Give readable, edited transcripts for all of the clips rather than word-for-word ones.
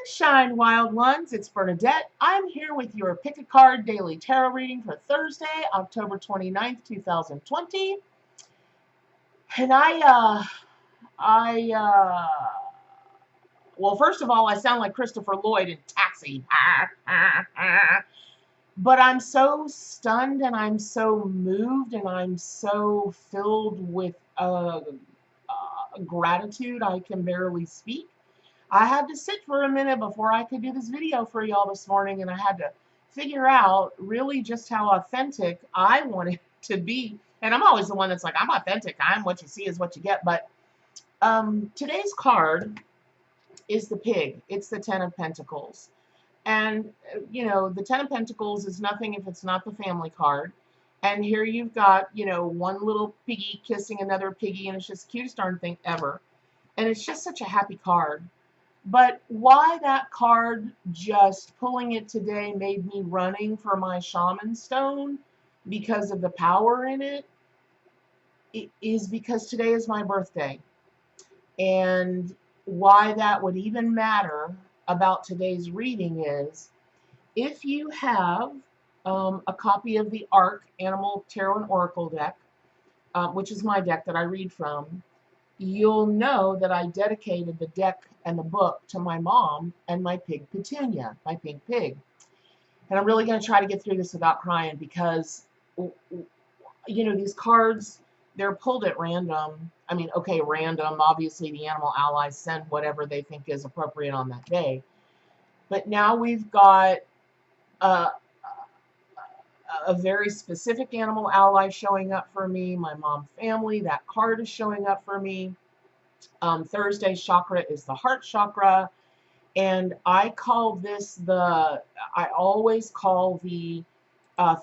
Sunshine, wild ones. It's Bernadette. I'm here with your Pick a Card Daily Tarot reading for Thursday, October 29th, 2020. And well, first of all, I sound like Christopher Lloyd in Taxi. But I'm so stunned and I'm so moved and I'm so filled with gratitude I can barely speak. I had to sit for a minute before I could do this video for y'all this morning, and I had to figure out really just how authentic I wanted to be. And I'm always the one that's like, I'm authentic. I'm what you see is what you get. But today's card is the pig. It's the Ten of Pentacles. And, you know, the Ten of Pentacles is nothing if it's not the family card. And here you've got, you know, one little piggy kissing another piggy, and it's just the cutest darn thing ever. And it's just such a happy card. But why that card, just pulling it today, made me running for my shaman stone because of the power in it, is because today is my birthday. And why that would even matter about today's reading is if you have a copy of the ARC Animal Tarot and Oracle deck, which is my deck that I read from, you'll know that I dedicated the deck and the book to my mom and my pig Petunia, my pink pig. And I'm really going to try to get through this without crying because, you know, these cards, they're pulled at random. I mean, okay, random. Obviously, the animal allies send whatever they think is appropriate on that day. But now we've got a very specific animal ally showing up for me. My mom family, that card is showing up for me. Thursday's chakra is the heart chakra. And I call this I always call the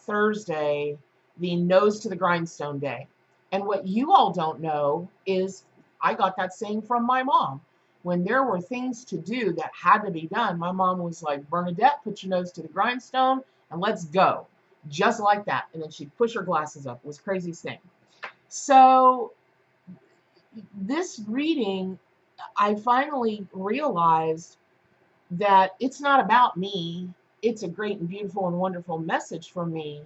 Thursday the nose to the grindstone day. And what you all don't know is I got that saying from my mom. When there were things to do that had to be done, my mom was like, Bernadette, put your nose to the grindstone and let's go. Just like that. And then she'd push her glasses up. It was the craziest thing. So this reading, I finally realized that it's not about me. It's a great and beautiful and wonderful message for me.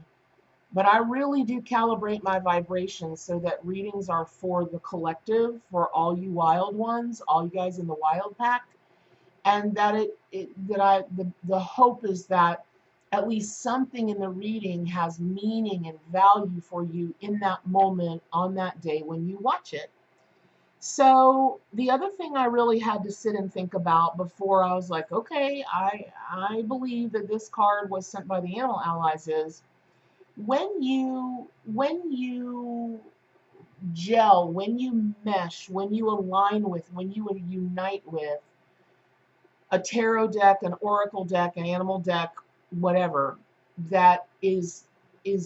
But I really do calibrate my vibrations so that readings are for the collective, for all you wild ones, all you guys in the wild pack. And that the hope is that at least something in the reading has meaning and value for you in that moment on that day when you watch it. So the other thing I really had to sit and think about before I was like, okay, I believe that this card was sent by the animal allies is when you gel, when you mesh, when you align with, when you unite with a tarot deck, an oracle deck, an animal deck, whatever, that is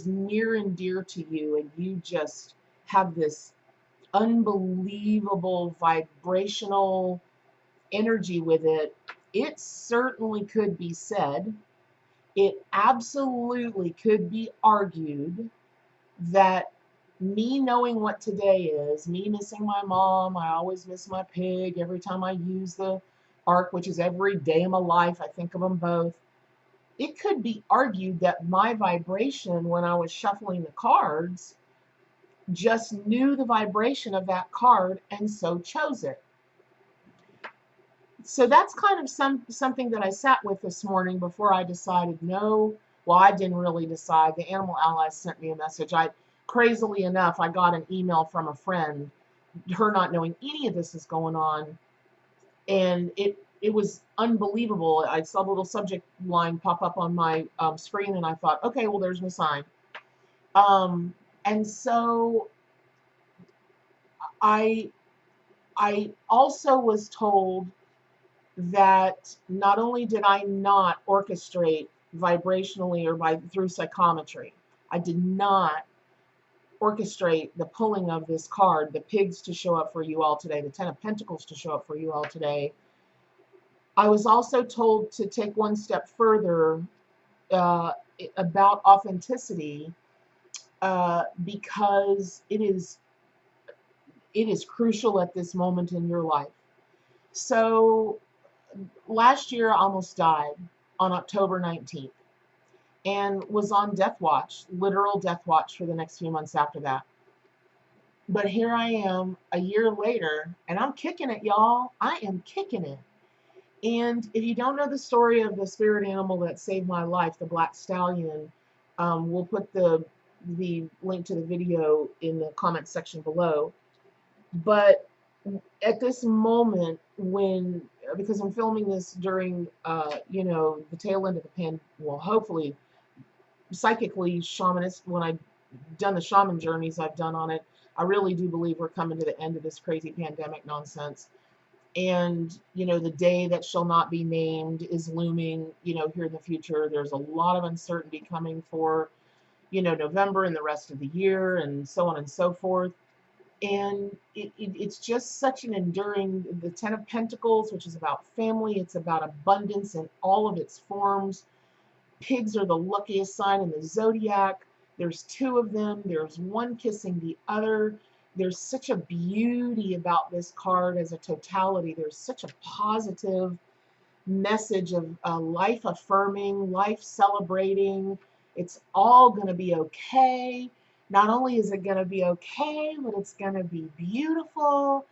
near and dear to you, and you just have this unbelievable vibrational energy with it, it certainly could be said, it absolutely could be argued that me knowing what today is, me missing my mom, I always miss my pig every time I use the ARC, which is every day of my life, I think of them both. It could be argued that my vibration when I was shuffling the cards just knew the vibration of that card and so chose it. So that's kind of something that I sat with this morning before I decided no. Well, I didn't really decide. The animal allies sent me a message. Crazily enough, I got an email from a friend, her not knowing any of this is going on, and it was unbelievable. I saw the little subject line pop up on my screen, and I thought, okay, well, there's my sign. And so I also was told that not only did I not orchestrate vibrationally or through psychometry, I did not orchestrate the pulling of this card, the pigs to show up for you all today, the Ten of Pentacles to show up for you all today. I was also told to take one step further about authenticity because it is crucial at this moment in your life. So last year I almost died on October 19th and was on death watch, literal death watch for the next few months after that. But here I am a year later, and I'm kicking it, y'all. I am kicking it. And if you don't know the story of the spirit animal that saved my life, the black stallion, we'll put the link to the video in the comment section below. But at this moment, when, because I'm filming this during, you know, the tail end of the well, hopefully, psychically, shamanist, when I've done the shaman journeys I've done on it, I really do believe we're coming to the end of this crazy pandemic nonsense. And, you know, the day that shall not be named is looming, you know, here in the future. There's a lot of uncertainty coming for, you know, November and the rest of the year and so on and so forth. And it's just such an enduring, the Ten of Pentacles, which is about family. It's about abundance in all of its forms. Pigs are the luckiest sign in the Zodiac. There's two of them. There's one kissing the other. There's such a beauty about this card as a totality. There's such a positive message of life affirming, life celebrating. It's all going to be okay. Not only is it going to be okay, but it's going to be beautiful.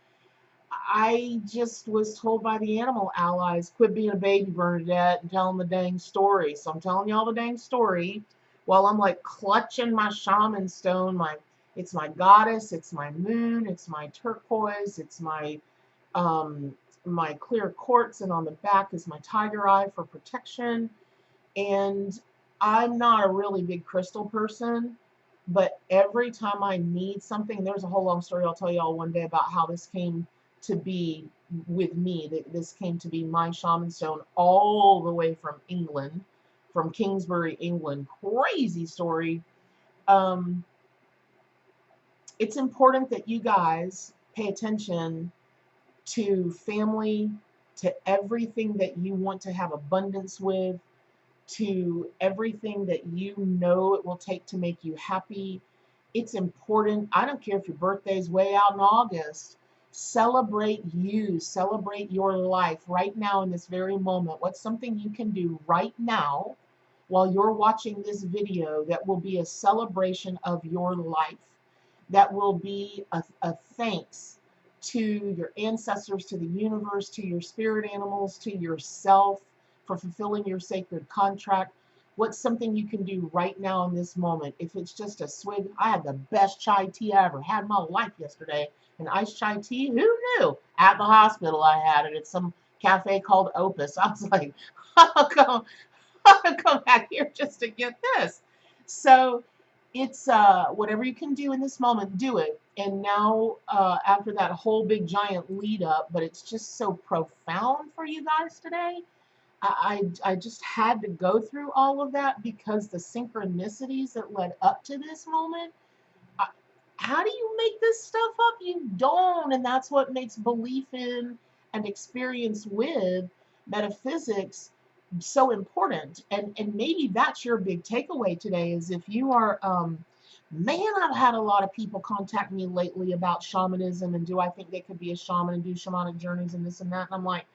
I just was told by the animal allies, quit being a baby, Bernadette, and telling the dang story. So I'm telling y'all the dang story while I'm like clutching my shaman stone. It's my goddess, it's my moon, it's my turquoise, it's my my clear quartz, and on the back is my tiger eye for protection. And I'm not a really big crystal person, but every time I need something, there's a whole long story I'll tell you all one day about how this came to be with me. This came to be my shaman stone all the way from England, from Kingsbury, England. Crazy story. It's important that you guys pay attention to family, to everything that you want to have abundance with, to everything that you know it will take to make you happy. It's important. I don't care if your birthday's way out in August. Celebrate you. Celebrate your life right now in this very moment. What's something you can do right now while you're watching this video that will be a celebration of your life? That will be a thanks to your ancestors, to the universe, to your spirit animals, to yourself for fulfilling your sacred contract. What's something you can do right now in this moment? If it's just a swig, I had the best chai tea I ever had in my life yesterday. An iced chai tea, who knew? At the hospital I had it at some cafe called Opus. I was like, I'll come back here just to get this. So it's whatever you can do in this moment, do it. And now after that whole big giant lead up, but it's just so profound for you guys today. I just had to go through all of that because the synchronicities that led up to this moment. How do you make this stuff up? You don't. And that's what makes belief in and experience with metaphysics so important. And maybe that's your big takeaway today, is if you are man, I've had a lot of people contact me lately about shamanism and do I think they could be a shaman and do shamanic journeys and this and that. And I'm like,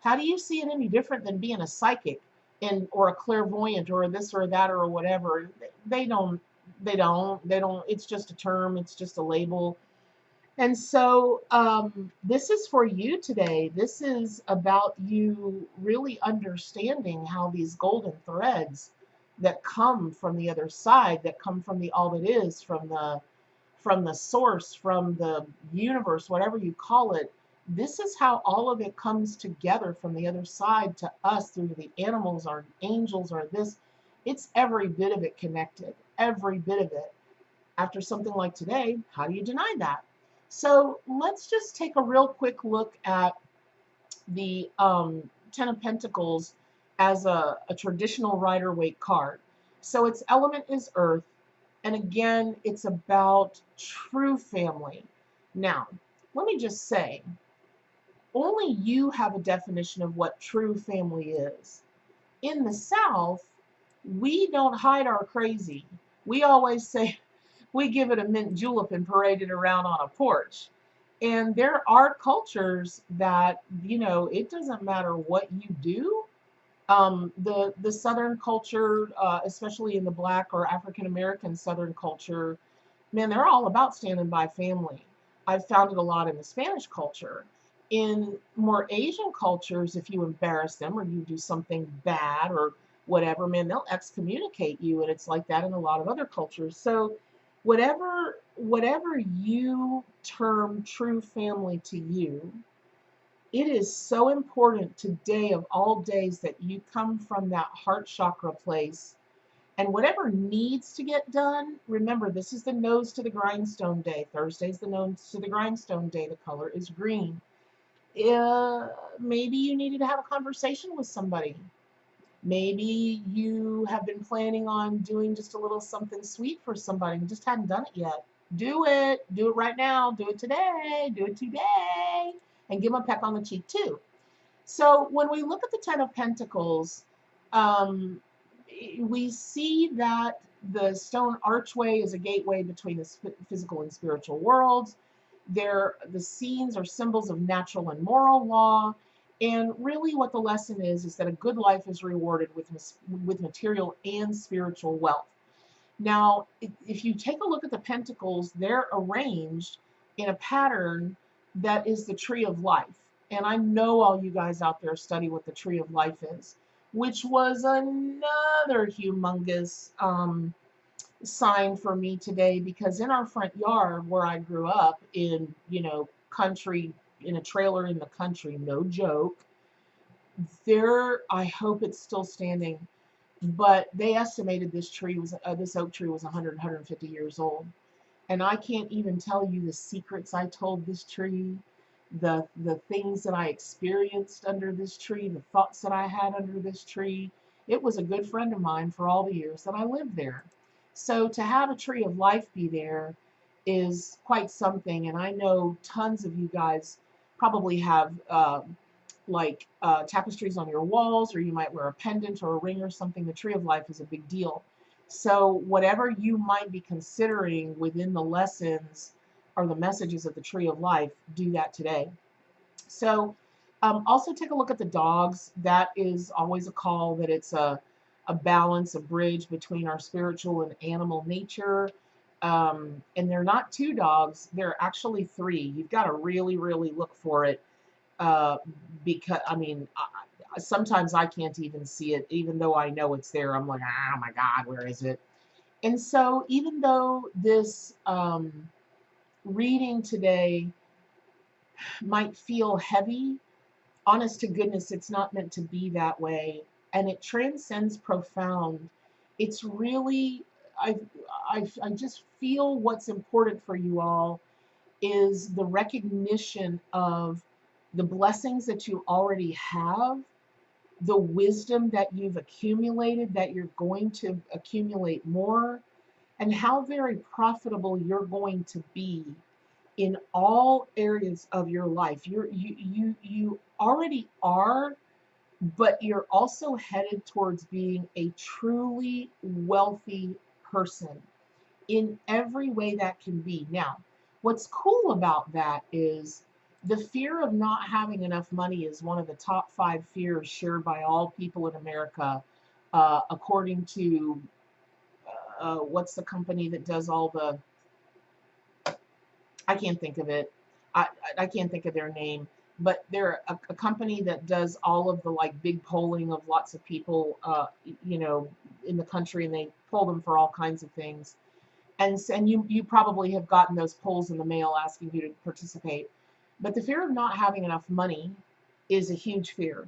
how do you see it any different than being a psychic and or a clairvoyant or this or that or whatever? They don't. It's just a term. It's just a label. And so this is for you today. This is about you really understanding how these golden threads that come from the other side, that come from the all that is, from the source, from the universe, whatever you call it. This is how all of it comes together from the other side to us through the animals, our angels, or this. It's every bit of it connected, every bit of it. After something like today, how do you deny that? So let's just take a real quick look at the Ten of Pentacles as a traditional Rider-Waite card. So its element is earth, and again, it's about true family. Now, let me just say, only you have a definition of what true family is. In the South, we don't hide our crazy. We always say, we give it a mint julep and parade it around on a porch. And there are cultures that, you know, it doesn't matter what you do. The Southern culture, especially in the Black or African American Southern culture, man, they're all about standing by family. I've found it a lot in the Spanish culture. In more Asian cultures, if you embarrass them or you do something bad or whatever, man, they'll excommunicate you, and it's like that in a lot of other cultures. So, whatever you term true family to you, it is so important today of all days that you come from that heart chakra place, and whatever needs to get done, remember, this is the nose to the grindstone day. Thursday's the nose to the grindstone day. The color is green. Maybe you needed to have a conversation with somebody. Maybe you have been planning on doing just a little something sweet for somebody and just hadn't done it yet. Do it. Do it right now. Do it today. Do it today. And give them a peck on the cheek, too. So when we look at the Ten of Pentacles, um, we see that the stone archway is a gateway between the physical and spiritual worlds. The scenes are symbols of natural and moral law. And really what the lesson is that a good life is rewarded with material and spiritual wealth. Now, if you take a look at the pentacles, they're arranged in a pattern that is the tree of life. And I know all you guys out there study what the tree of life is, which was another humongous sign for me today, because in our front yard where I grew up in, you know, country, in a trailer in the country, no joke, there, I hope it's still standing, but they estimated this oak tree was 150 years old. And I can't even tell you the secrets I told this tree, the things that I experienced under this tree, the thoughts that I had under this tree. It was a good friend of mine for all the years that I lived there. So to have a tree of life be there is quite something. And I know tons of you guys probably have tapestries on your walls, or you might wear a pendant or a ring or something. The tree of life is a big deal. So whatever you might be considering within the lessons or the messages of the tree of life, do that today. So also take a look at the dogs. That is always a call that it's a balance, a bridge between our spiritual and animal nature. And they're not two dogs, they're actually three. You've got to really, really look for it, because, I mean, sometimes I can't even see it, even though I know it's there. I'm like, oh my God, where is it? And so even though this reading today might feel heavy, honest to goodness, it's not meant to be that way. And it transcends profound. It's really, I just feel what's important for you all is the recognition of the blessings that you already have, the wisdom that you've accumulated, that you're going to accumulate more, and how very profitable you're going to be in all areas of your life. You already are, but you're also headed towards being a truly wealthy person in every way that can be. Now, what's cool about that is the fear of not having enough money is one of the top 5 fears shared by all people in America, according to what's the company that does all the, I can't think of it. I can't think of their name, but they're a company that does all of the like big polling of lots of people, you know, in the country, and they poll them for all kinds of things. And you probably have gotten those polls in the mail asking you to participate. But the fear of not having enough money is a huge fear.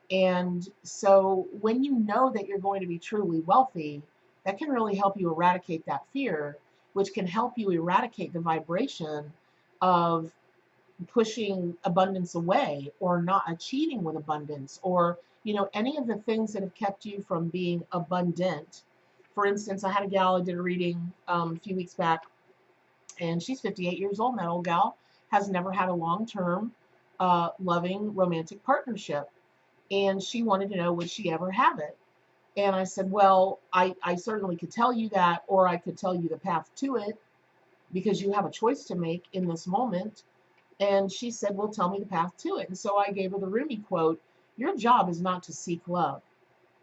And so when you know that you're going to be truly wealthy, that can really help you eradicate that fear, which can help you eradicate the vibration of pushing abundance away or not achieving with abundance, or, you know, any of the things that have kept you from being abundant. For instance, I had a gal I did a reading a few weeks back, and she's 58 years old, and that old gal has never had a long-term loving romantic partnership, and she wanted to know, would she ever have it? And I said, well, I certainly could tell you that, or I could tell you the path to it, because you have a choice to make in this moment. And she said, well, tell me the path to it. And so I gave her the Rumi quote, your job is not to seek love.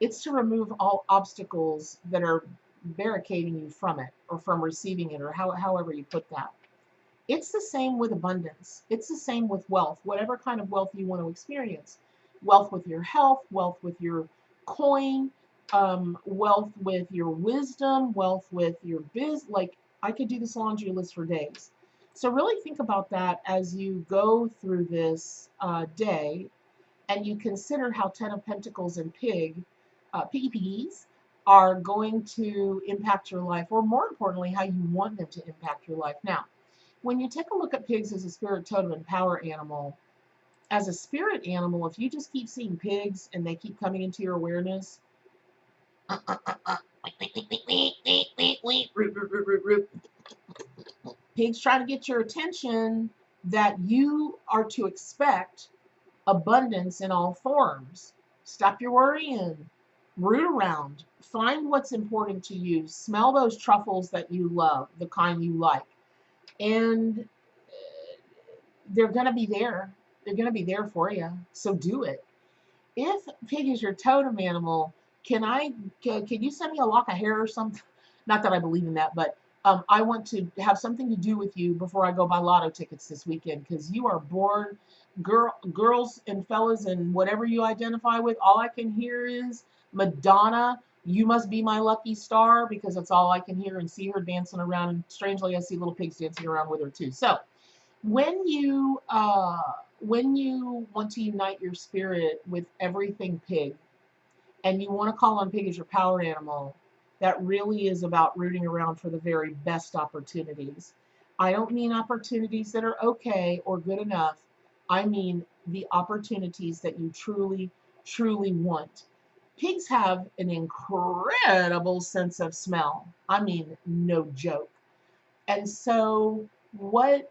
It's to remove all obstacles that are barricading you from it or from receiving it or however you put that. It's the same with abundance. It's the same with wealth, whatever kind of wealth you want to experience. Wealth with your health, wealth with your coin, wealth with your wisdom, wealth with your like I could do this laundry list for days. So really think about that as you go through this day and you consider how Ten of Pentacles and piggies are going to impact your life, or more importantly, how you want them to impact your life. Now, when you take a look at pigs as a spirit totem and power animal, as a spirit animal, if you just keep seeing pigs and they keep coming into your awareness, pigs trying to get your attention, that you are to expect abundance in all forms. Stop your worrying, root around, find what's important to you, smell those truffles that you love, the kind you like, and they're going to be there. They're going to be there for you. So do it. If pig is your totem animal, can you send me a lock of hair or something? Not that I believe in that, but I want to have something to do with you before I go buy lotto tickets this weekend, because you are born, girls and fellas and whatever you identify with. All I can hear is Madonna. You must be my lucky star, because that's all I can hear and see her dancing around. And strangely, I see little pigs dancing around with her too. So when you want to unite your spirit with everything pig, and you want to call on pig as your power animal, that really is about rooting around for the very best opportunities. I don't mean opportunities that are okay or good enough. I mean the opportunities that you truly, truly want. Pigs have an incredible sense of smell. I mean, no joke. And so, what,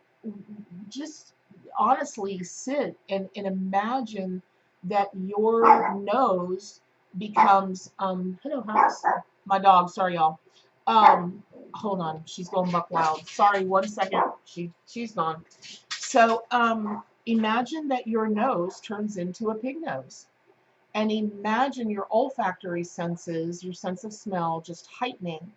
just honestly sit and imagine that your nose becomes, hello, Hans, my dog, sorry, y'all. Hold on, she's going buck wild. Sorry, 1 second, she's gone. So, imagine that your nose turns into a pig nose. And imagine your olfactory senses, your sense of smell, just heightening,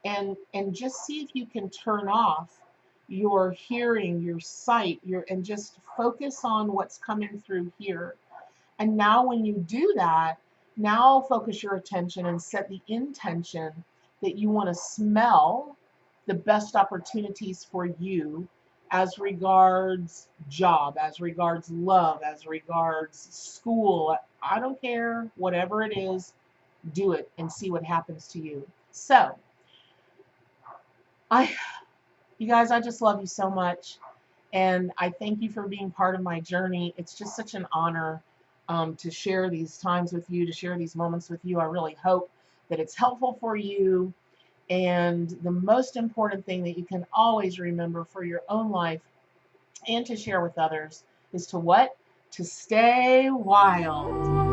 and just see if you can turn off your hearing, your sight, and just focus on what's coming through here. And now when you do that, now focus your attention and set the intention that you want to smell the best opportunities for you, as regards job, as regards love, as regards school. I don't care, whatever it is, do it and see what happens to you. So, you guys, I just love you so much, and I thank you for being part of my journey. It's just such an honor to share these times with you, to share these moments with you. I really hope that it's helpful for you, and the most important thing that you can always remember for your own life and to share with others is to what? To stay wild.